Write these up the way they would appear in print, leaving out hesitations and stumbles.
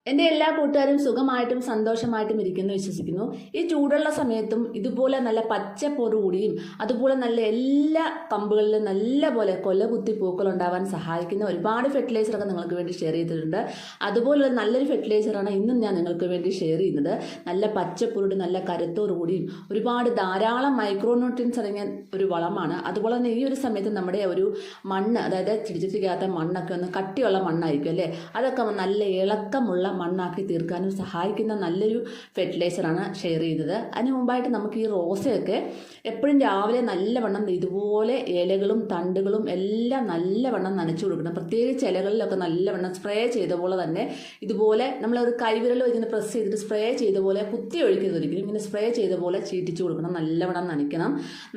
എൻ്റെ എല്ലാ കൂട്ടുകാരും സുഖമായിട്ടും സന്തോഷമായിട്ടും ഇരിക്കുന്നു വിശ്വസിക്കുന്നു. ഈ ചൂടുള്ള സമയത്തും ഇതുപോലെ നല്ല പച്ചപ്പോടുകൂടിയും അതുപോലെ നല്ല എല്ലാ കമ്പുകളിലും നല്ല പോലെ കൊലകുത്തി പൂക്കൾ ഉണ്ടാവാൻ സഹായിക്കുന്ന ഒരുപാട് ഫെർട്ടിലൈസറൊക്കെ നിങ്ങൾക്ക് വേണ്ടി ഷെയർ ചെയ്തിട്ടുണ്ട്. അതുപോലെ നല്ലൊരു ഫെർട്ടിലൈസറാണ് ഇന്നും ഞാൻ നിങ്ങൾക്ക് വേണ്ടി ഷെയർ ചെയ്യുന്നത്. നല്ല പച്ചപ്പൊരുടി നല്ല കരുത്തോടുകൂടിയും ഒരുപാട് ധാരാളം മൈക്രോന്യൂട്രിയൻസ് അടങ്ങിയ ഒരു വളമാണ്. അതുപോലെ തന്നെ ഈ ഒരു സമയത്ത് നമ്മുടെ ഒരു മണ്ണ്, അതായത് ചെടിച്ചട്ടിക്കകത്ത മണ്ണൊക്കെ ഒന്ന് കട്ടിയുള്ള മണ്ണായിരിക്കും അല്ലേ, അതൊക്കെ നല്ല ഇളക്കമുള്ള മണ്ണാക്കി തീർക്കാനും സഹായിക്കുന്ന നല്ലൊരു ഫെർട്ടിലൈസറാണ് ഷെയർ ചെയ്തത്. അതിന് മുമ്പായിട്ട് നമുക്ക് ഈ റോസയൊക്കെ എപ്പോഴും രാവിലെ നല്ലവണ്ണം ഇതുപോലെ ഇലകളും തണ്ടുകളും എല്ലാം നല്ലവണ്ണം നനച്ചു കൊടുക്കണം. പ്രത്യേകിച്ച് ഇലകളിലൊക്കെ നല്ലവണ്ണം സ്പ്രേ ചെയ്ത പോലെ തന്നെ ഇതുപോലെ നമ്മളൊരു കൈവിരലോ ഇങ്ങനെ പ്രസ് ചെയ്തിട്ട് സ്പ്രേ ചെയ്ത പോലെ കുത്തി ഒഴിക്കുന്നതൊരിക്കലും ഇങ്ങനെ സ്പ്രേ ചെയ്ത പോലെ ചീറ്റിച്ചു കൊടുക്കണം. നല്ലവണ്ണം നനയ്ക്കണം.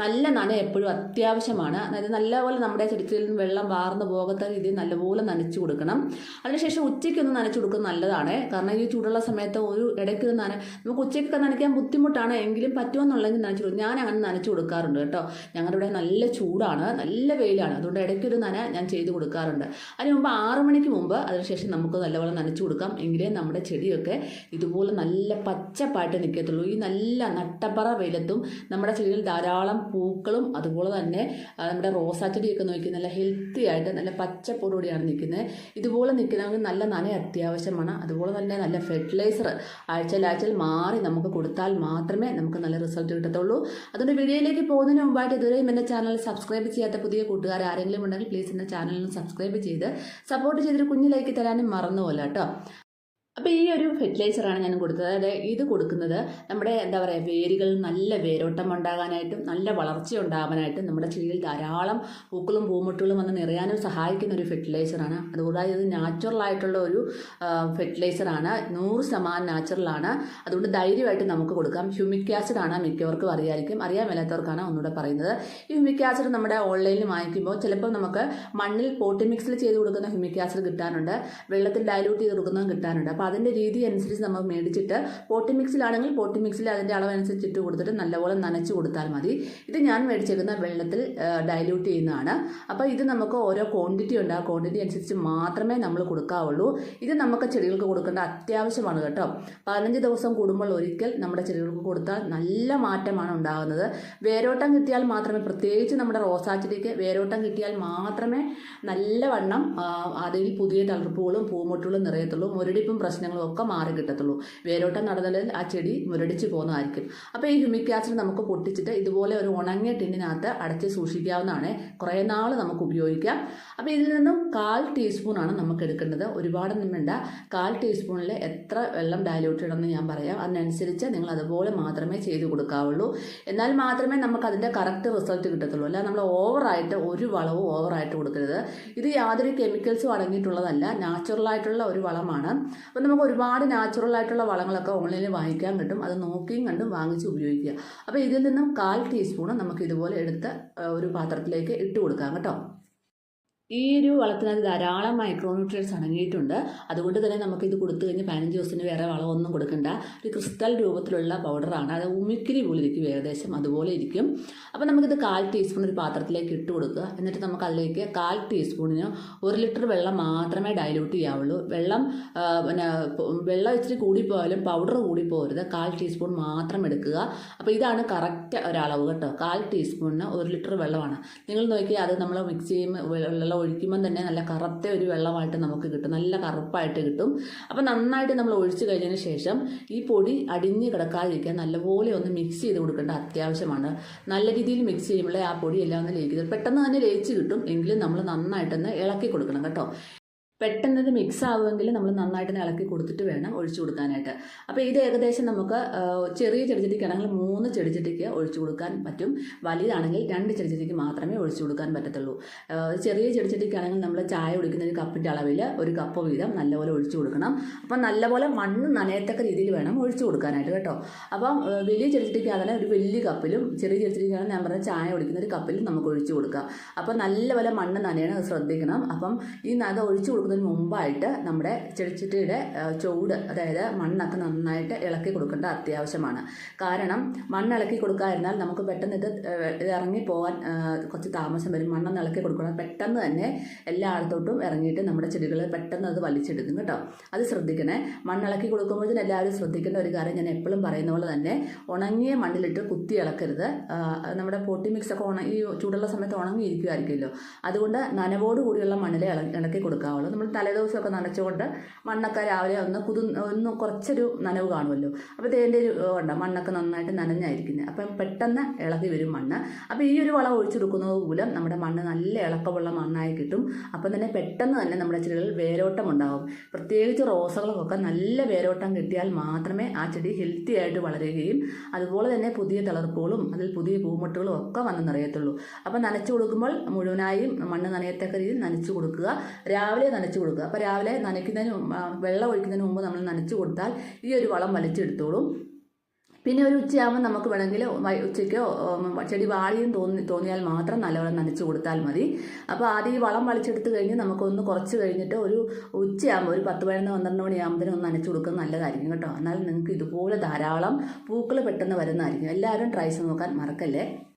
നല്ല നന എപ്പോഴും അത്യാവശ്യമാണ്. അതായത് നല്ലപോലെ നമ്മുടെ ചെടിച്ചയിൽ നിന്ന് വെള്ളം വാർന്നു പോകാത്ത രീതിയിൽ നല്ലപോലെ നനച്ചു കൊടുക്കണം. അതിനുശേഷം ഉച്ചയ്ക്കൊന്ന് നനച്ചു കൊടുക്കുന്നത് നല്ലതാണ്. കാരണം ഈ ചൂടുള്ള സമയത്ത് ഒരു ഇടയ്ക്ക് നമുക്ക് ഉച്ചയ്ക്കൊക്കെ നനയ്ക്കാൻ ബുദ്ധിമുട്ടാണ്, എങ്കിലും പറ്റുമെന്നുള്ളെങ്കിൽ നനച്ചു കൊടുക്കും. ഞാൻ അങ്ങനെ നനച്ചു കൊടുക്കാറുണ്ട് കേട്ടോ. ഞങ്ങളുടെ ഇവിടെ നല്ല ചൂടാണ്, നല്ല വെയിലാണ്, അതുകൊണ്ട് ഇടയ്ക്കൊരു നന ഞാൻ ചെയ്ത് കൊടുക്കാറുണ്ട്. അതിന് മുമ്പ് 6 മണിക്ക് മുമ്പ്, അതിനുശേഷം നമുക്ക് നല്ലപോലെ നനച്ചു കൊടുക്കാം. എങ്കിലേ നമ്മുടെ ചെടിയൊക്കെ ഇതുപോലെ നല്ല പച്ചപ്പായിട്ട് നിൽക്കത്തുള്ളൂ. ഈ നല്ല നട്ടപ്പറ വെയിലത്തും നമ്മുടെ ചെടിയിൽ ധാരാളം പൂക്കളും അതുപോലെ തന്നെ നമ്മുടെ റോസാ ചെടിയൊക്കെ നോക്കി നല്ല ഹെൽത്തി ആയിട്ട് നല്ല പച്ചപ്പോടുകൂടിയാണ് നിൽക്കുന്നത്. ഇതുപോലെ നിൽക്കണമെങ്കിൽ നല്ല നന അത്യാവശ്യമാണ്. അതുപോലെ തന്നെ നല്ല ഫെർട്ടിലൈസർ ആഴ്ചയിൽ മാറി നമുക്ക് കൊടുത്താൽ മാത്രമേ നമുക്ക് നല്ല റിസൾട്ട് കിട്ടത്തുള്ളൂ. അതുകൊണ്ട് വീഡിയോയിലേക്ക് പോകുന്നതിന് മുമ്പായിട്ട് ഇതുവരെയും എൻ്റെ ചാനൽ സബ്സ്ക്രൈബ് ചെയ്യാത്ത പുതിയ കൂട്ടുകാർ ആരെങ്കിലും ഉണ്ടെങ്കിൽ പ്ലീസ് എൻ്റെ ചാനലിന് സബ്സ്ക്രൈബ് ചെയ്ത് സപ്പോർട്ട് ചെയ്തൊരു കുഞ്ഞു ലൈക്ക് തരാനും മറന്നുപോലെ കേട്ടോ. അപ്പോൾ ഈ ഒരു ഫെർട്ടിലൈസറാണ് ഞാൻ കൊടുത്തത്. അതായത് ഇത് കൊടുക്കുന്നത് നമ്മുടെ വേരുകൾ നല്ല വേരോട്ടം ഉണ്ടാകാനായിട്ടും നല്ല വളർച്ച ഉണ്ടാകാനായിട്ടും നമ്മുടെ ചെടിയിൽ ധാരാളം പൂക്കളും പൂമുട്ടുകളും വന്ന് നിറയാനും സഹായിക്കുന്ന ഒരു ഫെർട്ടിലൈസറാണ്. അതുകൂടാതെ ഇത് നാച്ചുറലായിട്ടുള്ള ഒരു ഫെർട്ടിലൈസറാണ്, 100% നാച്ചുറലാണ്. അതുകൊണ്ട് ധൈര്യമായിട്ട് നമുക്ക് കൊടുക്കാം. ഹ്യൂമിക് ആസിഡാണ്, മിക്കവർക്കും അറിയാൻ മേലാത്തവർക്കാണ് ഒന്നുകൂടെ പറയുന്നത്. ഈ ഹ്യൂമിക് ആസിഡ് നമ്മുടെ ഓൺലൈനിൽ വാങ്ങിക്കുമ്പോൾ ചിലപ്പോൾ നമുക്ക് മണ്ണിൽ പോട്ടി മിക്സിൽ ചെയ്ത് കൊടുക്കുന്ന ഹ്യൂമിക് ആസിഡ് കിട്ടാനുണ്ട്, വെള്ളത്തിൽ ഡയലൂട്ട് ചെയ്ത് കൊടുക്കുന്നതും കിട്ടാനുണ്ട്. അപ്പോൾ അതിൻ്റെ രീതി അനുസരിച്ച് നമ്മൾ മേടിച്ചിട്ട് പോട്ടി മിക്സിലാണെങ്കിൽ പോട്ടി മിക്സിൽ അതിൻ്റെ അളവനുസരിച്ച് ഇട്ട് കൊടുത്തിട്ട് നല്ലപോലെ നനച്ച് കൊടുത്താൽ മതി. ഇത് ഞാൻ മേടിച്ചേക്കുന്ന വെള്ളത്തിൽ ഡൈല്യൂട്ട് ചെയ്യുന്നതാണ്. അപ്പോൾ ഇത് നമുക്ക് ഓരോ ക്വാണ്ടിറ്റി ഉണ്ട്, ആ ക്വാണ്ടിറ്റി അനുസരിച്ച് മാത്രമേ നമ്മൾ കൊടുക്കാവുള്ളൂ. ഇത് നമുക്ക് ചെടികൾക്ക് കൊടുക്കേണ്ട അത്യാവശ്യമാണ് കേട്ടോ. 15 ദിവസം കൂടുമ്പോൾ ഒരിക്കൽ നമ്മുടെ ചെടികൾക്ക് കൊടുത്താൽ നല്ല മാറ്റമാണ് ഉണ്ടാകുന്നത്. വേരോട്ടം കിട്ടിയാൽ മാത്രമേ, പ്രത്യേകിച്ച് നമ്മുടെ റോസാ ചെടിക്ക് വേരോട്ടം കിട്ടിയാൽ മാത്രമേ നല്ലവണ്ണം അതിൽ പുതിയ തളിർപ്പുകളും പൂമുട്ടുകളും നിറയത്തുള്ളൂ. മുരടിപ്പും പ്രശ്നങ്ങളും ഒക്കെ മാറി കിട്ടത്തുള്ളൂ. വേരോട്ടം നടന്നാൽ ആ ചെടി മുരടിച്ച് പോകുന്നതായിരിക്കും. അപ്പോൾ ഈ ഹ്യൂമിക് ആസിഡ് നമുക്ക് പൊട്ടിച്ചിട്ട് ഇതുപോലെ ഒരു ഉണങ്ങിയ ടിന്നിനകത്ത് അടച്ച് സൂക്ഷിക്കാവുന്നതാണ്. കുറേ നാൾ നമുക്ക് ഉപയോഗിക്കാം. അപ്പോൾ ഇതിൽ നിന്നും 1/4 ടീസ്പൂണാണ് നമുക്ക് എടുക്കേണ്ടത്. ഒരുപാടൊന്നും വേണ്ട. 1/4 ടീസ്പൂണിൽ എത്ര വെള്ളം ഡയലൂട്ട് ചെയ്യണമെന്ന് ഞാൻ പറയാം. അതിനനുസരിച്ച് നിങ്ങൾ അതുപോലെ മാത്രമേ ചെയ്ത് കൊടുക്കാവുള്ളൂ. എന്നാൽ മാത്രമേ നമുക്ക് അതിൻ്റെ കറക്റ്റ് റിസൾട്ട് കിട്ടത്തുള്ളൂ. അല്ല നമ്മൾ ഓവറായിട്ട് ഒരു വളവും ഓവറായിട്ട് കൊടുക്കരുത്. ഇത് യാതൊരു കെമിക്കൽസും അടങ്ങിയിട്ടുള്ളതല്ല, നാച്ചുറലായിട്ടുള്ള ഒരു വളമാണ്. അപ്പോൾ നമുക്ക് ഒരുപാട് നാച്ചുറലായിട്ടുള്ള വളങ്ങളൊക്കെ ഓൺലൈനിൽ വാങ്ങിക്കാൻ കിട്ടും. അത് നോക്കിയും കണ്ടും വാങ്ങിച്ച് ഉപയോഗിക്കുക. അപ്പോൾ ഇതിൽ നിന്നും 1/4 ടീസ്പൂൺ നമുക്ക് ഇതുപോലെ എടുത്ത് ഒരു പാത്രത്തിലേക്ക് ഇട്ട് കൊടുക്കാം കേട്ടോ. ഈ ഒരു വളത്തിനകത്ത് ധാരാളം മൈക്രോന്യൂട്രിയൻസ് അടങ്ങിയിട്ടുണ്ട്. അതുകൊണ്ട് തന്നെ നമുക്കിത് കൊടുത്തു കഴിഞ്ഞ് 15 ദിവസത്തിന് വേറെ വളമൊന്നും കൊടുക്കണ്ട. ഒരു ക്രിസ്റ്റൽ രൂപത്തിലുള്ള പൗഡറാണ്. അത് ഉമിക്കിരി പോലെ ഇരിക്കും, ഏകദേശം അതുപോലെ ഇരിക്കും. അപ്പോൾ നമുക്കിത് 1/4 ടീസ്പൂൺ ഒരു പാത്രത്തിലേക്ക് ഇട്ട് കൊടുക്കുക. എന്നിട്ട് നമുക്ക് അതിലേക്ക് 1/4 ടീസ്പൂണിന് 1 ലിറ്റർ വെള്ളം മാത്രമേ ഡൈല്യൂട്ട് ചെയ്യാവുള്ളൂ. വെള്ളം ഇച്ചിരി കൂടിപ്പോയാലും പൗഡർ കൂടിപ്പോകരുത്. 1/4 ടീസ്പൂൺ മാത്രം എടുക്കുക. അപ്പോൾ ഇതാണ് കറക്റ്റ് ഒരളവ് കേട്ടോ. 1/4 ടീസ്പൂണിന് 1 ലിറ്റർ വെള്ളമാണ്. നിങ്ങൾ നോക്കിയാൽ അത് നമ്മൾ മിക്സ് ചെയ്യുമ്പോൾ വെള്ളം ഒഴിക്കുമ്പോൾ തന്നെ നല്ല കറുത്ത ഒരു വെള്ളമായിട്ട് നമുക്ക് കിട്ടും, നല്ല കറുപ്പായിട്ട് കിട്ടും. അപ്പോൾ നന്നായിട്ട് നമ്മൾ ഒഴിച്ചു കഴിഞ്ഞതിന് ശേഷം ഈ പൊടി അടിഞ്ഞ് കിടക്കാതിരിക്കാൻ നല്ലപോലെ ഒന്ന് മിക്സ് ചെയ്ത് കൊടുക്കേണ്ട അത്യാവശ്യമാണ്. നല്ല രീതിയിൽ മിക്സ് ചെയ്യുമ്പോഴേ ആ പൊടിയെല്ലാം ഒന്ന് ലയിക്കുന്നത്, പെട്ടെന്ന് തന്നെ ലയിച്ച് കിട്ടും. എങ്കിലും നമ്മൾ നന്നായിട്ടൊന്ന് ഇളക്കി കൊടുക്കണം കേട്ടോ. പെട്ടെന്ന് ഇത് മിക്സ് ആവുമെങ്കിൽ നമ്മൾ നന്നായിട്ട് ഇളക്കി കൊടുത്തിട്ട് വേണം ഒഴിച്ചു കൊടുക്കാനായിട്ട്. അപ്പോൾ ഇത് ഏകദേശം നമുക്ക് ചെറിയ ചെടിച്ചട്ടിക്കാണെങ്കിൽ 3 ചെടിച്ചട്ടിക്ക് ഒഴിച്ചു കൊടുക്കാൻ പറ്റും. വലുതാണെങ്കിൽ 2 ചെടിച്ചട്ടിക്ക് മാത്രമേ ഒഴിച്ചു കൊടുക്കാൻ പറ്റത്തുള്ളൂ. ചെറിയ ചെടിച്ചട്ടിക്കാണെങ്കിൽ നമ്മൾ ചായ കുടിക്കുന്ന ഒരു കപ്പിൻ്റെ അളവിൽ 1 കപ്പ് വീതം നല്ലപോലെ ഒഴിച്ചു കൊടുക്കണം. അപ്പം നല്ലപോലെ മണ്ണ് നനയത്തക്ക രീതിയിൽ വേണം ഒഴിച്ചു കൊടുക്കാനായിട്ട് കേട്ടോ. അപ്പം വലിയ ചെടിച്ചട്ടിക്കാണെങ്കിൽ ഒരു വലിയ കപ്പിലും, ചെറിയ ചെടിച്ചട്ടിക്കാണെങ്കിൽ ഞാൻ പറഞ്ഞ ചായ കുടിക്കുന്ന ഒരു കപ്പിലും നമുക്ക് ഒഴിച്ചു കൊടുക്കാം. അപ്പം നല്ലപോലെ മണ്ണ് നനയണം, അത് ശ്രദ്ധിക്കണം. അപ്പം ഈ നന ഒഴിച്ചു കൊടുക്കുന്ന കൊടുക്കുന്നതിന് മുമ്പായിട്ട് നമ്മുടെ ചെടിച്ചട്ടിയുടെ ചൂട്, അതായത് മണ്ണൊക്കെ നന്നായിട്ട് ഇളക്കി കൊടുക്കേണ്ട അത്യാവശ്യമാണ്. കാരണം മണ്ണ് ഇളക്കി കൊടുക്കാതിരുന്നാൽ നമുക്ക് പെട്ടെന്ന് ഇത് ഇറങ്ങി പോകാൻ കുറച്ച് താമസം വരും. മണ്ണൊന്ന് ഇളക്കി കൊടുക്കണം, പെട്ടെന്ന് തന്നെ എല്ലായിടത്തോട്ടും ഇറങ്ങിയിട്ട് നമ്മുടെ ചെടികൾ പെട്ടെന്ന് അത് വലിച്ചെടുക്കും കേട്ടോ. അത് ശ്രദ്ധിക്കണേ. മണ്ണിളക്കി കൊടുക്കുമ്പോഴത്തേന് എല്ലാവരും ശ്രദ്ധിക്കേണ്ട ഒരു കാര്യം, ഞാൻ എപ്പോഴും പറയുന്ന പോലെ തന്നെ ഉണങ്ങിയ മണ്ണിലിട്ട് കുത്തി ഇളക്കരുത്. നമ്മുടെ പോട്ടി മിക്സ് ഒക്കെ ഈ ചൂടുള്ള സമയത്ത് ഉണങ്ങിയിരിക്കുമായിരിക്കുമല്ലോ. അതുകൊണ്ട് നനവോട് കൂടിയുള്ള മണ്ണിൽ ഇളക്കി കൊടുക്കാവുള്ളൂ. നമ്മൾ തലേദിവസമൊക്കെ നനച്ചുകൊണ്ട് മണ്ണൊക്കെ രാവിലെ ഒന്ന് കുറച്ചൊരു നനവ് കാണുമല്ലോ. അപ്പോൾ ഇതിൻ്റെ ഒരു ഉണ്ട്, മണ്ണൊക്കെ നന്നായിട്ട് നനഞ്ഞായിരിക്കുന്നത്. അപ്പം പെട്ടെന്ന് ഇളകി വരും മണ്ണ്. അപ്പോൾ ഈ ഒരു വളം ഒഴിച്ചെടുക്കുന്നത് മൂലം നമ്മുടെ മണ്ണ് നല്ല ഇളക്കമുള്ള മണ്ണായി കിട്ടും. അപ്പം തന്നെ പെട്ടെന്ന് തന്നെ നമ്മുടെ ചെടികളിൽ വേരോട്ടം ഉണ്ടാകും. പ്രത്യേകിച്ച് റോസകൾക്കൊക്കെ നല്ല വേരോട്ടം കിട്ടിയാൽ മാത്രമേ ആ ചെടി ഹെൽത്തി ആയിട്ട് വളരുകയും അതുപോലെ തന്നെ പുതിയ തളിർപ്പുകളും അതിൽ പുതിയ പൂമുട്ടുകളും ഒക്കെ വന്ന് നിറയത്തുള്ളൂ. അപ്പം നനച്ചു കൊടുക്കുമ്പോൾ മുഴുവനായും മണ്ണ് നനയത്തക്ക രീതിയിൽ നനച്ചു കൊടുക്കുക. രാവിലെ നനച്ചു കൊടുക്കുക. അപ്പോൾ രാവിലെ വെള്ളം ഒഴിക്കുന്നതിന് മുമ്പ് നമ്മൾ നനച്ചു കൊടുത്താൽ ഈ ഒരു വളം വലിച്ചെടുത്തോളും. പിന്നെ ഒരു ഉച്ചയാകുമ്പോൾ നമുക്ക് വേണമെങ്കിൽ ഉച്ചയ്ക്കോ ചെടി വാടിയും തോന്നിയാൽ മാത്രം നല്ലവണ്ണം നനച്ചു കൊടുത്താൽ മതി. അപ്പോൾ ആദ്യം ഈ വളം വലിച്ചെടുത്ത് കഴിഞ്ഞ് നമുക്കൊന്ന് കുറച്ച് കഴിഞ്ഞിട്ട് ഒരു ഉച്ചയാകുമ്പോൾ ഒരു 10-12 മണിയാകുമ്പോഴത്തേനും ഒന്ന് നനച്ചു കൊടുക്കുന്നത് നല്ലതായിരിക്കും കേട്ടോ. എന്നാൽ നിങ്ങൾക്ക് ഇതുപോലെ ധാരാളം പൂക്കൾ പെട്ടെന്ന് വരുന്നതായിരിക്കും. എല്ലാവരും ട്രൈ ചെയ്ത് നോക്കാൻ മറക്കല്ലേ.